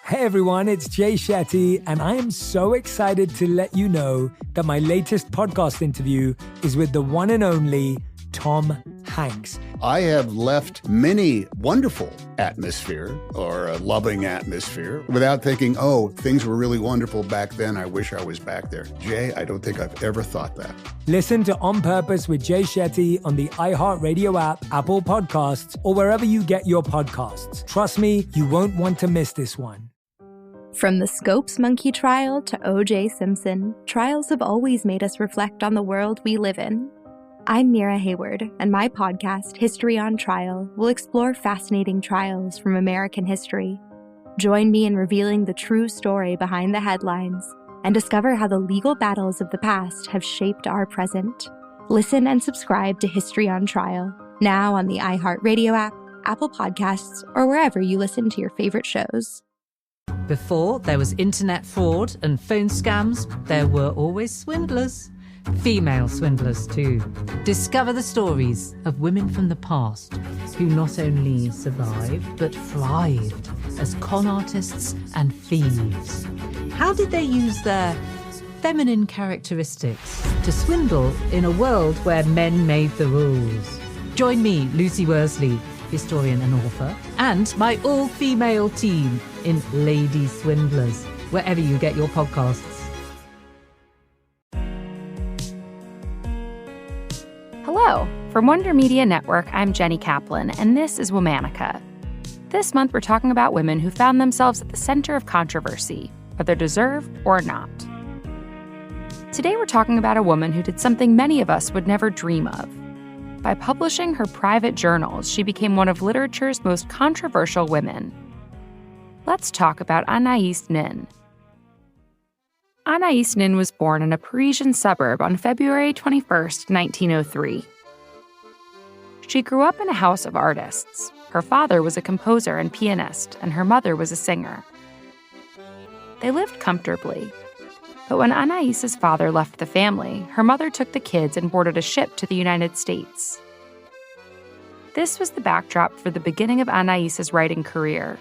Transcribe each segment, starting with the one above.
Hey everyone, it's Jay Shetty, and I am so excited to let you know that my latest podcast interview is with the one and only Tom Hanks. I have left many wonderful atmosphere or a loving atmosphere without thinking, oh, things were really wonderful back then. I wish I was back there. Jay, I don't think I've ever thought that. Listen to On Purpose with Jay Shetty on the iHeartRadio app, Apple Podcasts, or wherever you get your podcasts. Trust me, you won't want to miss this one. From the Scopes monkey trial to O.J. Simpson, trials have always made us reflect on the world we live in. I'm Mira Hayward, and my podcast, History on Trial, will explore fascinating trials from American history. Join me in revealing the true story behind the headlines and discover how the legal battles of the past have shaped our present. Listen and subscribe to History on Trial, now on the iHeartRadio app, Apple Podcasts, or wherever you listen to your favorite shows. Before there was internet fraud and phone scams, there were always swindlers. Female swindlers too. Discover the stories of women from the past who not only survived but thrived as con artists and thieves. How did they use their feminine characteristics to swindle in a world where men made the rules? Join me, Lucy Worsley, historian and author, and my all-female team in Lady Swindlers, wherever you get your podcasts. Hello. From Wonder Media Network, I'm Jenny Kaplan, and this is Womanica. This month, we're talking about women who found themselves at the center of controversy, whether deserved or not. Today, we're talking about a woman who did something many of us would never dream of. By publishing her private journals, she became one of literature's most controversial women. Let's talk about Anaïs Nin. Anaïs Nin was born in a Parisian suburb on February 21, 1903. She grew up in a house of artists. Her father was a composer and pianist, and her mother was a singer. They lived comfortably. But when Anaïs's father left the family, her mother took the kids and boarded a ship to the United States. This was the backdrop for the beginning of Anaïs's writing career.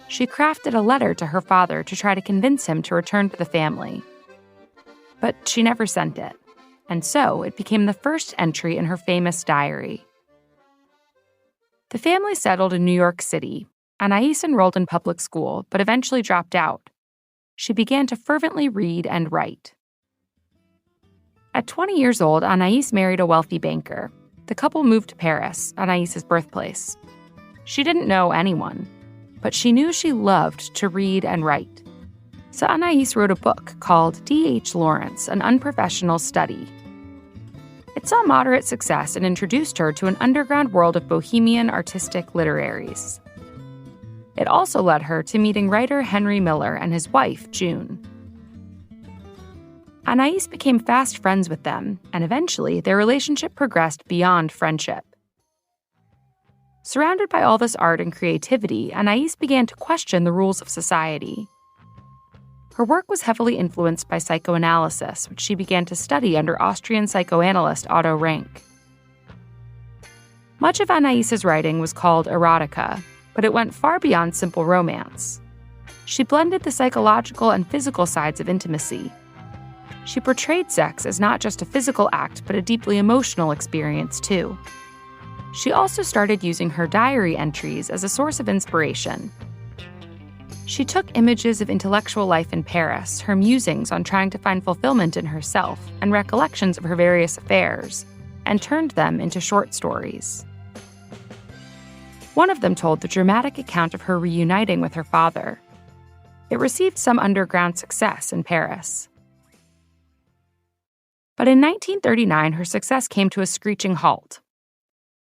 She crafted a letter to her father to try to convince him to return to the family. But she never sent it, and so it became the first entry in her famous diary. The family settled in New York City. Anaïs enrolled in public school, but eventually dropped out. She began to fervently read and write. At 20 years old, Anaïs married a wealthy banker. The couple moved to Paris, Anaïs's birthplace. She didn't know anyone, but she knew she loved to read and write. So Anaïs wrote a book called D.H. Lawrence, An Unprofessional Study. It saw moderate success and introduced her to an underground world of bohemian artistic literaries. It also led her to meeting writer Henry Miller and his wife, June. Anaïs became fast friends with them, and eventually their relationship progressed beyond friendship. Surrounded by all this art and creativity, Anaïs began to question the rules of society. Her work was heavily influenced by psychoanalysis, which she began to study under Austrian psychoanalyst Otto Rank. Much of Anaïs's writing was called erotica, but it went far beyond simple romance. She blended the psychological and physical sides of intimacy. She portrayed sex as not just a physical act, but a deeply emotional experience, too. She also started using her diary entries as a source of inspiration. She took images of intellectual life in Paris, her musings on trying to find fulfillment in herself, and recollections of her various affairs, and turned them into short stories. One of them told the dramatic account of her reuniting with her father. It received some underground success in Paris. But in 1939, her success came to a screeching halt.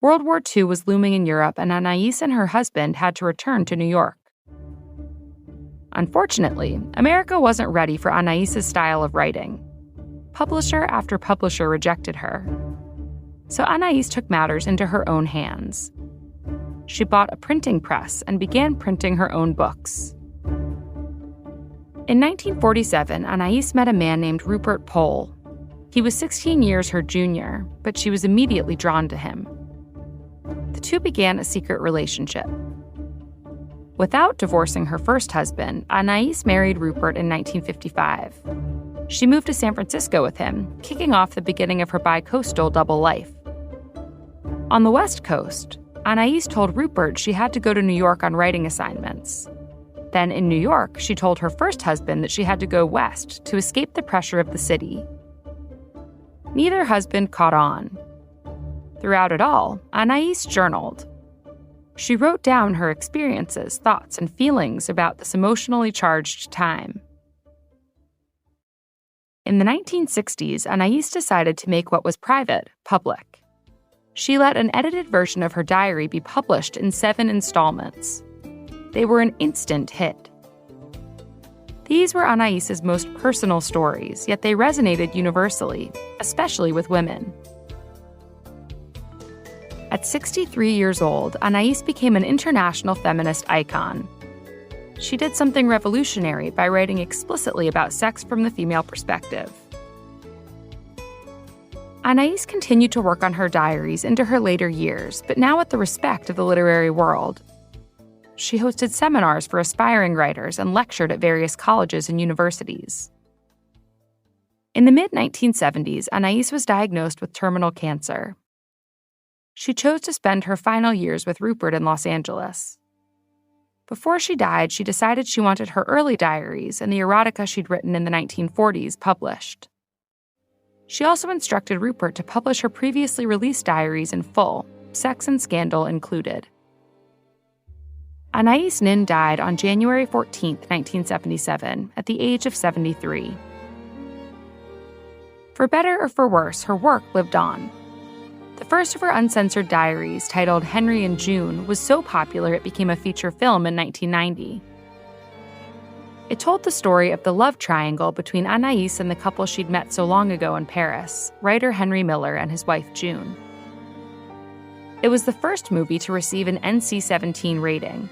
World War II was looming in Europe, and Anaïs and her husband had to return to New York. Unfortunately, America wasn't ready for Anaïs's style of writing. Publisher after publisher rejected her. So Anaïs took matters into her own hands. She bought a printing press and began printing her own books. In 1947, Anaïs met a man named Rupert Pohl. He was 16 years her junior, but she was immediately drawn to him. The two began a secret relationship. Without divorcing her first husband, Anaïs married Rupert in 1955. She moved to San Francisco with him, kicking off the beginning of her bi-coastal double life. On the West Coast, Anaïs told Rupert she had to go to New York on writing assignments. Then in New York, she told her first husband that she had to go west to escape the pressure of the city. Neither husband caught on. Throughout it all, Anaïs journaled. She wrote down her experiences, thoughts, and feelings about this emotionally charged time. In the 1960s, Anaïs decided to make what was private public. She let an edited version of her diary be published in 7 installments. They were an instant hit. These were Anaïs's most personal stories, yet they resonated universally, especially with women. At 63 years old, Anaïs became an international feminist icon. She did something revolutionary by writing explicitly about sex from the female perspective. Anaïs continued to work on her diaries into her later years, but now with the respect of the literary world. She hosted seminars for aspiring writers and lectured at various colleges and universities. In the mid-1970s, Anaïs was diagnosed with terminal cancer. She chose to spend her final years with Rupert in Los Angeles. Before she died, she decided she wanted her early diaries and the erotica she'd written in the 1940s published. She also instructed Rupert to publish her previously released diaries in full, sex and scandal included. Anaïs Nin died on January 14, 1977, at the age of 73. For better or for worse, her work lived on. The first of her uncensored diaries, titled Henry and June, was so popular it became a feature film in 1990. It told the story of the love triangle between Anaïs and the couple she'd met so long ago in Paris, writer Henry Miller and his wife June. It was the first movie to receive an NC-17 rating.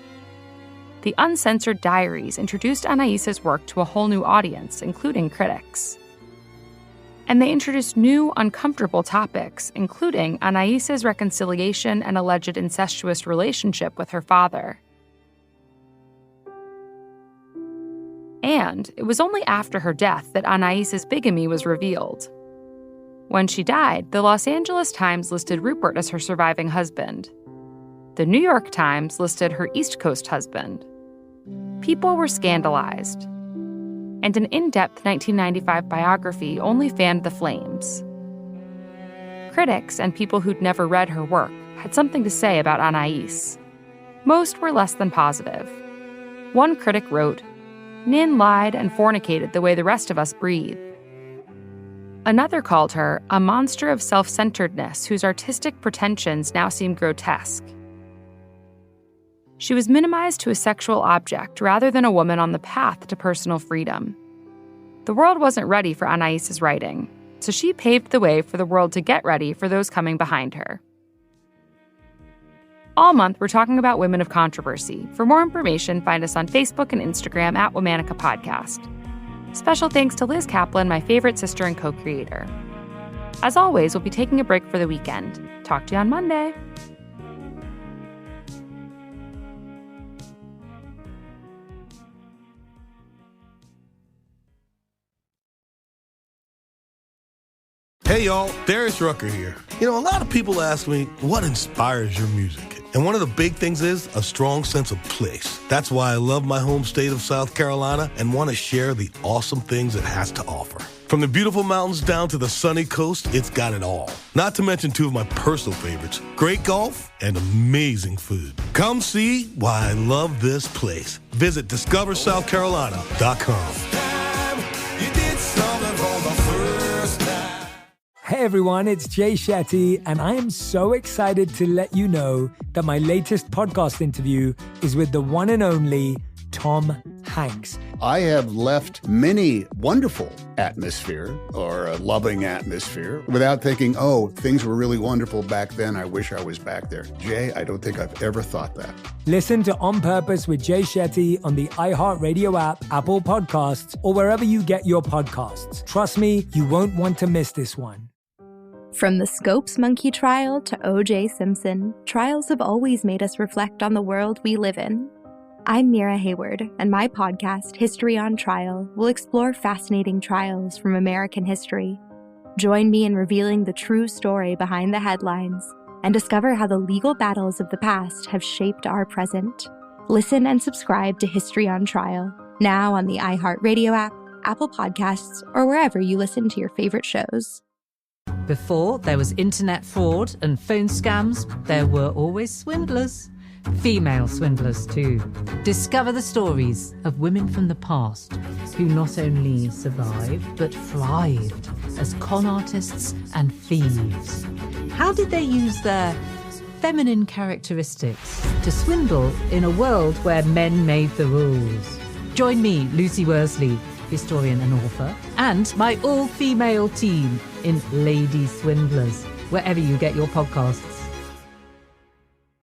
The uncensored diaries introduced Anaïs's work to a whole new audience, including critics. And they introduced new, uncomfortable topics, including Anaïs's reconciliation and alleged incestuous relationship with her father. And it was only after her death that Anaïs's bigamy was revealed. When she died, the Los Angeles Times listed Rupert as her surviving husband. The New York Times listed her East Coast husband. People were scandalized. And an in-depth 1995 biography only fanned the flames. Critics and people who'd never read her work had something to say about Anaïs. Most were less than positive. One critic wrote, "Nin lied and fornicated the way the rest of us breathe." Another called her a monster of self-centeredness whose artistic pretensions now seem grotesque. She was minimized to a sexual object rather than a woman on the path to personal freedom. The world wasn't ready for Anaïs's writing, so she paved the way for the world to get ready for those coming behind her. All month, we're talking about women of controversy. For more information, find us on Facebook and Instagram at Womanica Podcast. Special thanks to Liz Kaplan, my favorite sister and co-creator. As always, we'll be taking a break for the weekend. Talk to you on Monday. Hey y'all, Darius Rucker here. A lot of people ask me, what inspires your music? And one of the big things is a strong sense of place. That's why I love my home state of South Carolina and want to share the awesome things it has to offer. From the beautiful mountains down to the sunny coast, it's got it all. Not to mention two of my personal favorites, great golf and amazing food. Come see why I love this place. Visit discoversouthcarolina.com. Hey everyone, it's Jay Shetty, and I am so excited to let you know that my latest podcast interview is with the one and only Tom Hanks. I have left many wonderful atmosphere or a loving atmosphere without thinking, oh, things were really wonderful back then. I wish I was back there. Jay, I don't think I've ever thought that. Listen to On Purpose with Jay Shetty on the iHeartRadio app, Apple Podcasts, or wherever you get your podcasts. Trust me, you won't want to miss this one. From the Scopes monkey trial to O.J. Simpson, trials have always made us reflect on the world we live in. I'm Mira Hayward, and my podcast, History on Trial, will explore fascinating trials from American history. Join me in revealing the true story behind the headlines and discover how the legal battles of the past have shaped our present. Listen and subscribe to History on Trial, now on the iHeartRadio app, Apple Podcasts, or wherever you listen to your favorite shows. Before there was internet fraud and phone scams, there were always swindlers. Female swindlers too. Discover the stories of women from the past who not only survived but thrived as con artists and thieves. How did they use their feminine characteristics to swindle in a world where men made the rules? Join me, Lucy Worsley, historian and author, and my all-female team in Lady Swindlers, wherever you get your podcasts.